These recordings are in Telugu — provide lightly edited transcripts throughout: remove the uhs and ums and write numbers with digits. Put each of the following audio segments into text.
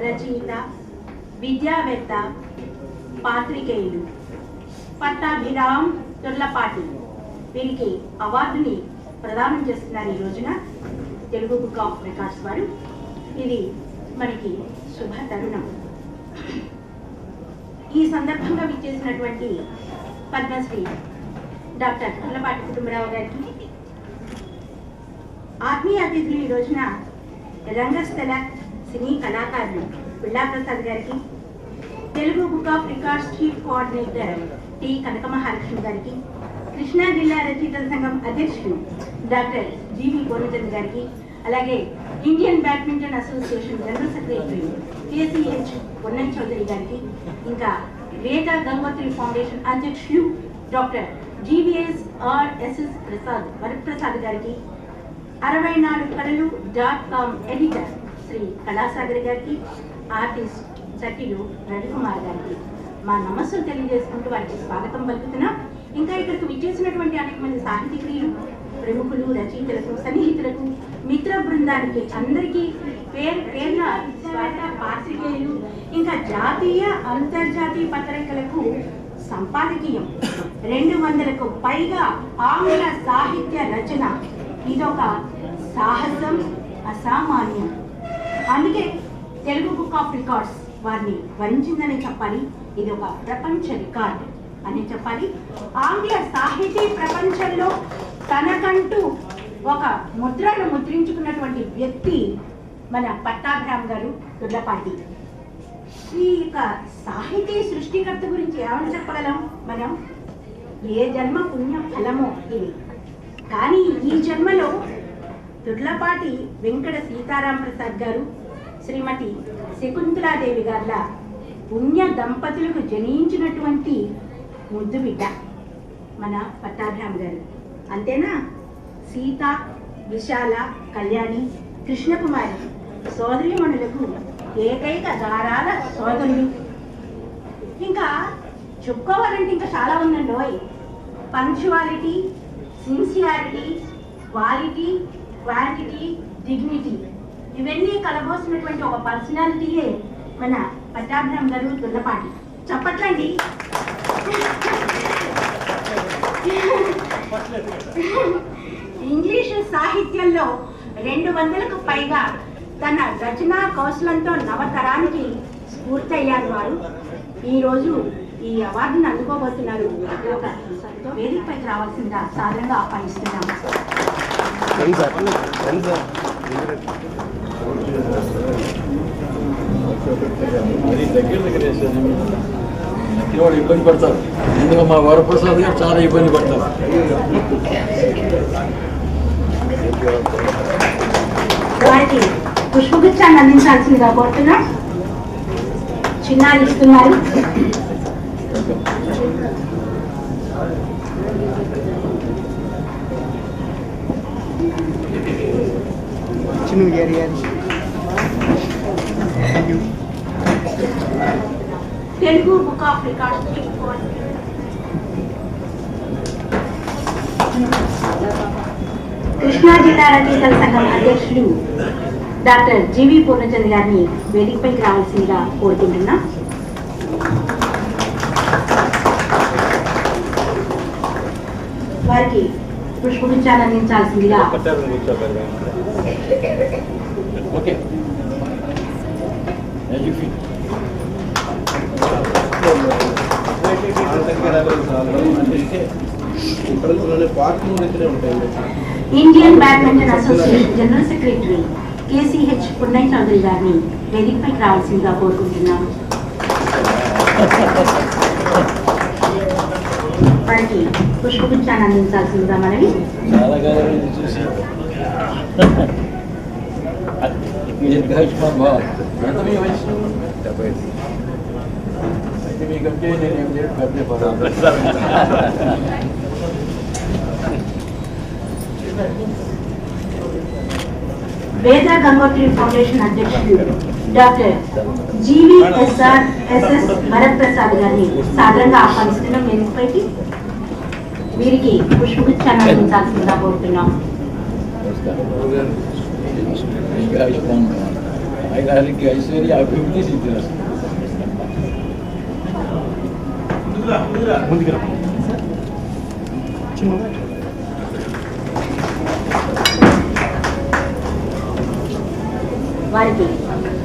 రచయిత, విద్యావేత్త, పాత్రికేయులు పట్టాభిరామ్ తుర్లపాటి వీరికి అవార్డుని ప్రదానం చేస్తున్నారు ఈ రోజున తెలుగు బుక్ ఆఫ్ రికార్డ్స్ వారు. ఇది మనకి శుభ తరుణం. ఈ సందర్భంగా విచ్చేసినటువంటి పద్మశ్రీ డాక్టర్ తుర్లపాటి కుటుంబరావు గారికి, ఆత్మీయ అతిథులు ఈ రోజున రంగస్థల సినీ కళాకారులు పిల్లా ప్రసాద్ గారికి, Telugu book of records chief coordinator T Kanaka Mahalakshmi గారికి, కృష్ణా జిల్లా రచయితల సంఘం అధ్యక్షుడు డాక్టర్ జీవి పూర్ణచంద్ర గారికి, అలాగే Indian badminton association general secretary KCH Ponnaiah Chowdary గారికి, ఇంకా వేద గంగోత్రి ఫౌండేషన్ అధ్యక్షులు డాక్టర్ GVSRSS ప్రసాద్ వరప్రసాద్ గారికి, 64 కళలు.com ఎడిటర్ శ్రీ కళాసాగర్ గారికి, ఆర్టిస్ట్ సఖిలు రవికుమార్ గారికి మా నమస్సులు తెలియజేసుకుంటూ వారికి స్వాగతం పలుకుతున్నాం. ఇంకా ఇక్కడికి విచ్చేసినటువంటి అనేక మంది సాహితీయులు, ప్రముఖులు, రచయితలకు, సన్నిహితులకు, మిత్ర బృందానికి అందరికీ పేరున స్వాగత. పాత్రికేయులు, ఇంకా జాతీయ అంతర్జాతీయ పత్రికలకు సంపాదకీయం, 200కు పైగా ఆంగ్ల సాహిత్య రచన, ఇదొక సాహసం, అసామాన్యం. అందుకే తెలుగు బుక్ ఆఫ్ రికార్డ్స్ వారిని వరించిందని చెప్పాలి. ఇది ఒక ప్రపంచ రికార్డ్ అని చెప్పాలి. ఆంగ్ల సాహితీ ప్రపంచంలో తనకంటూ ఒక ముద్రను ముద్రించుకున్నటువంటి వ్యక్తి మన పట్టాభిరామ్ గారు తుర్లపాటి. ఈ యొక్క సాహితీ సృష్టికర్త గురించి ఏమని చెప్పగలం మనం? ఏ జన్మ పుణ్య ఫలమో ఇది. కానీ ఈ జన్మలో తుర్లపాటి వెంకట సీతారాం ప్రసాద్ గారు, శ్రీమతి శకుంతలాదేవి గార్ల పుణ్య దంపతులకు జనించినటువంటి ముద్దు బిడ్డ మన పట్టాభిరామ్ గారు. అంతేనా? సీత, విశాల, కళ్యాణి, కృష్ణకుమారి సోదరీమణులకు ఏకైక దారాల సోదరులు. ఇంకా చెప్పుకోవాలంటే ఇంకా చాలా ఉందండి. Punctuality, sincerity, quality, quantity, dignity, ఇవన్నీ కలబోసినటువంటి ఒక పర్సనాలిటీయే మన పట్టాభిరామ్ గారు తుర్లపాటి. చెప్పట్లండి. ఇంగ్లీషు సాహిత్యంలో 200కు పైగా తన రచనా కౌశలంతో నవతరానికి స్ఫూర్తయ్యారు వారు. ఈరోజు ఈ అవార్డును అందుకోబోతున్నారు. ఒక వేదికపైకి రావాల్సిందిగా సాధారణంగా ఆహ్వానిస్తున్నాము. ఇబ్బంది పడతారు. ఎందుకంటే మా వరప్రసాద్ గారు చాలా ఇబ్బంది పడతారు. వారికి పుష్పగుచ్చాన్ని అందించాల్సిందిగా కోరుతున్నాం. చిన్నారి ఇస్తున్నారు. Telugu book of records Krishna జిల్లా రచయితల సంఘం అధ్యక్షుడు డాక్టర్ జీవి పూర్ణచంద్ర గారిని వేదికపైకి రావాల్సిందిగా కోరుకుంటున్నాం. వారికి పుష్పగుచ్చాన్ని అందించాల్సిందిగా Indian badminton association general secretary KCH Ponnaiah Chowdary గారిని వేదికపైకి రావాల్సిందిగా కోరుకుంటున్నాం. వారికి పుష్పగుచ్చాన్ని అందించాల్సిందిగా మనవి. వేద గంగోత్రి ఫౌండేషన్ అధ్యక్షుడు డాక్టర్ GVSRSS వరప్రసాద్ గారిని సాధారణంగా ఆహ్వానిస్తున్నాం వేదికపైకి. వీరికి పుష్పగుచ్చాన్ని అందించాల్సిందిగా కోరుతున్నాం. ఆయనకి ఐశ్వర్య అభివృద్ధి సిద్ధిరస్తు. వారికి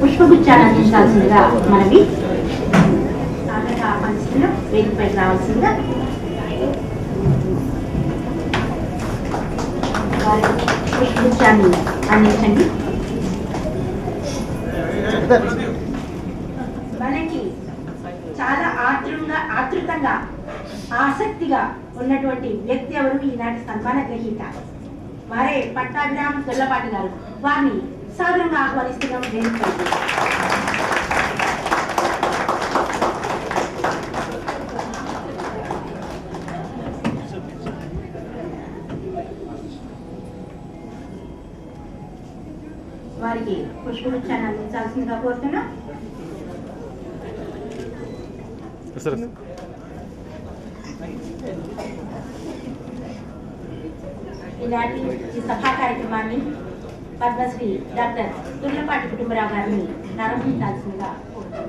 పుష్పగుచ్చాన్ని అందించాల్సిందిగా మనవి. సాధారణ ఆహ్వానిస్తున్న వేదికపైకి రావాల్సిందిగా వారికి పుష్పగుచ్చాన్ని అందించండి. మనకి చాలా ఆతృతంగా ఆసక్తిగా ఉన్నటువంటి వ్యక్తి ఎవరు ఈనాటి సన్మాన గ్రహీత వారే పట్టాభిరామ్ గొల్లపాటి గారు. వారిని సాధారణంగా ఆహ్వానిస్తున్నాం వేదికపైకి. వారికి పుష్పగుచ్చాన్ని అందించాల్సిందిగా కోరుతున్నాం. ఈనాటి ఈ సభా కార్యక్రమాన్ని పద్మశ్రీ డాక్టర్ తుర్లపాటి కుటుంబరావు గారిని ప్రారంభించాల్సిందిగా కోరుతున్నాం.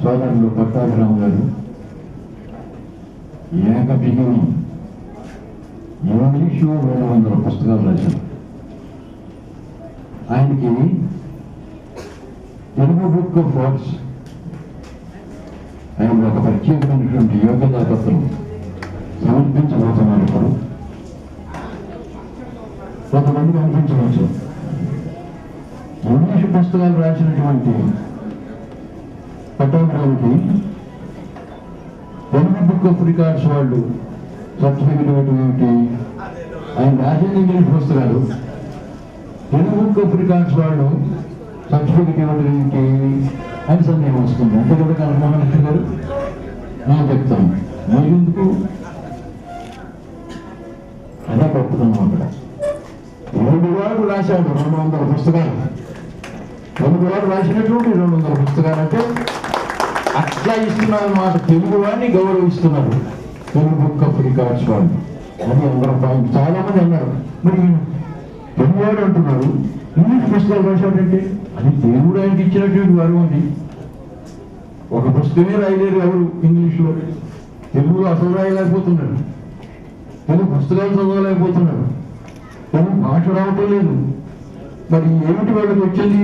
సోదరులు పట్టాభిరామ్ గారు ఏకబిగిని ఇంగ్లీషు 200 పుస్తకాలు రాశారు. ఆయనకి తెలుగు బుక్ ఆఫ్ వర్డ్స్ ఆయన ఒక ప్రత్యేకమైనటువంటి యోగ్యతా పత్రం సమర్పించబోతున్నారు. ఇప్పుడు కొంతమందికి అనిపించవచ్చు ఇంగ్లీషు పుస్తకాలు రాసినటువంటి పట్టాభిరామ్కి తెలుగు బుక్ ఆఫ్ రికార్డ్స్ వాళ్ళు సర్టిఫికెట్ ఇవ్వటం ఏమిటి? ఆయన రాసిన ఇంగ్లీష్ పుస్తకాలు తెలుగు బుక్ ఆఫ్ రికార్డ్స్ వాళ్ళు సర్టిఫికెట్ ఇవ్వటం ఏమిటి అని సందేహం వస్తుంది. అంతే కదా కనకమోహన్ గారు? నేను చెప్తాను మీరెందుకు అదే పట్టుకున్నాం. అక్కడ తెలుగు వాడు రాశాడు 200 పుస్తకాలు. తెలుగు వాడు రాసినటువంటి 200 పుస్తకాలు అంటే అట్లా ఇస్తున్నారు అన్నమాట. తెలుగు వాడిని గౌరవిస్తున్నారు తెలుగు బుక్ ఆఫ్ రికార్డ్స్ వాళ్ళు. అది అందరూ చాలా మంది అన్నారు మరి తెలుగువాడు అంటున్నారు ఇంగ్లీష్ పుస్తకాలు రాశాడంటే అది దేవుడు ఆయనకి ఇచ్చినటువంటి వరం అండి. ఒక పుస్తకమే రాయలేరు ఎవరు ఇంగ్లీష్లో. తెలుగులో అసలు రాయలేకపోతున్నారు, తెలుగు పుస్తకాలు చదవలేకపోతున్నారు, తెలుగు భాష రావటం లేదు. మరి ఏమిటి వాళ్ళకి వచ్చింది?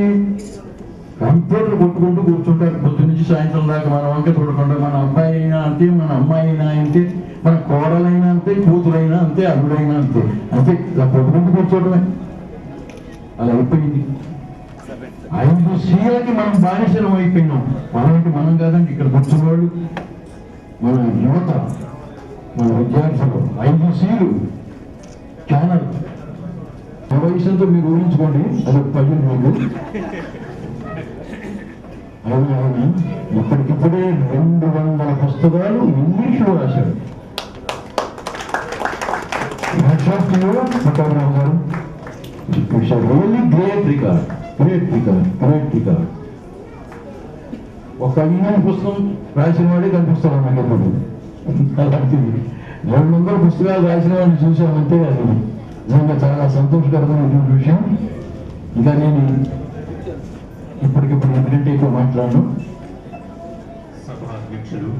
కంప్యూటర్ కొట్టుకుంటూ కూర్చుంటారు పొద్దు నుంచి సాయంత్రం దాకా. మన వంక చూడకుండా మన అబ్బాయి అయినా అంతే, మన అమ్మాయి అయినా అంతే, మన కోడలైనా అంతే, కూతురైనా అంతే, అల్లుడైనా అంతే. అంతే ఇలా కొట్టుకుంటూ కూర్చోవడమే. అలా అయిపోయింది. 5 సీలకి మనం బానిసలం అయిపోయినాం. మనం కాదండి, ఇక్కడ కూర్చున్నవాళ్ళు, మన యువత, మన విద్యార్థులు. 5 సీలు ఛానల్ వయసుతో మీరు ఊహించుకోండి. అది 10 రోజులు. అవును, ఇప్పటికిప్పుడే 200 పుస్తకాలు ఇంగ్లీష్లో రాశాడు. పట్టాభిరామ్ గారు రియల్లీ గ్రేట్ రికార్డ్. ఒక ఇంగ్లీష్ పుస్తకం రాసిన వాడే కనిపిస్తాడు నాకు ఎప్పుడు. అలాంటిది 200 పుస్తకాలు రాసిన వాడిని చూసామంటే అది నిజంగా చాలా సంతోషకరమైనటువంటి విషయం. ఇంకా నేను ఇప్పటికిప్పుడు ఎందుకంటే ఎక్కువ మాట్లాడను. సభా అధ్యక్షులు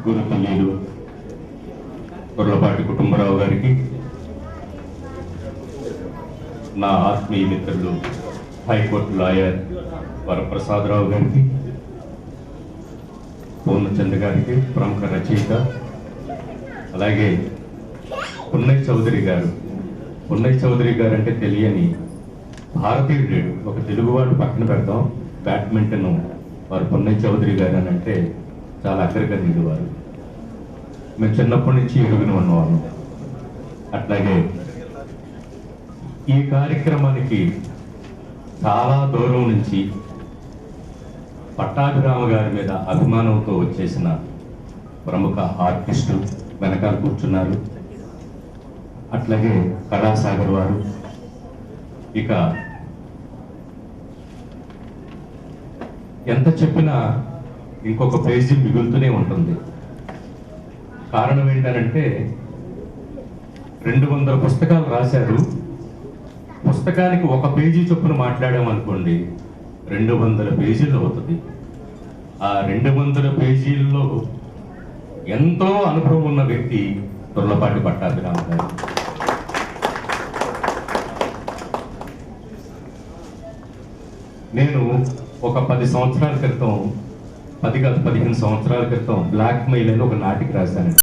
గురుతుల్యులు కొర్లపాటి కుటుంబరావు గారికి, నా ఆత్మీయ మిత్రులు హైకోర్టు లాయర్ వరప్రసాదరావు గారికి, పూర్ణచంద్ర గారికి, ప్రముఖ రచయిత, అలాగే పున్నయ్య చౌదరి గారు. పున్నయ్య చౌదరి గారు అంటే తెలియని భారతీయుడు లేడు. ఒక తెలుగువాడు పక్కన పెడతాం, బ్యాడ్మింటన్ వారు పున్నయ్య చౌదరి గారు అని అంటే చాలా అగ్రగణ్యుడు వారు. మేము చిన్నప్పటి నుంచి ఎరుగుని ఉన్నవాళ్ళం. అట్లాగే ఈ కార్యక్రమానికి చాలా దూరం నుంచి పట్టాభిరామ గారి మీద అభిమానంతో వచ్చేసిన ప్రముఖ ఆర్టిస్టు వెనకాల కూర్చున్నారు. అట్లాగే కళాసాగర్ వారు. ఇక ఎంత చెప్పినా ఇంకొక పేజీ మిగులుతూనే ఉంటుంది. కారణం ఏంటంటే 200 పుస్తకాలు రాశారు. పుస్తకానికి ఒక పేజీ చొప్పున మాట్లాడామనుకోండి 200 పేజీలు అవుతుంది. ఆ 200 పేజీల్లో ఎంతో అనుభవం ఉన్న వ్యక్తి తుర్లపాటి పట్టాభిరామ్ గారు. నేను ఒక 10 సంవత్సరాల క్రితం 10 కాదు 15 సంవత్సరాల క్రితం బ్లాక్ మెయిల్ అని ఒక నాటిక రాశాను.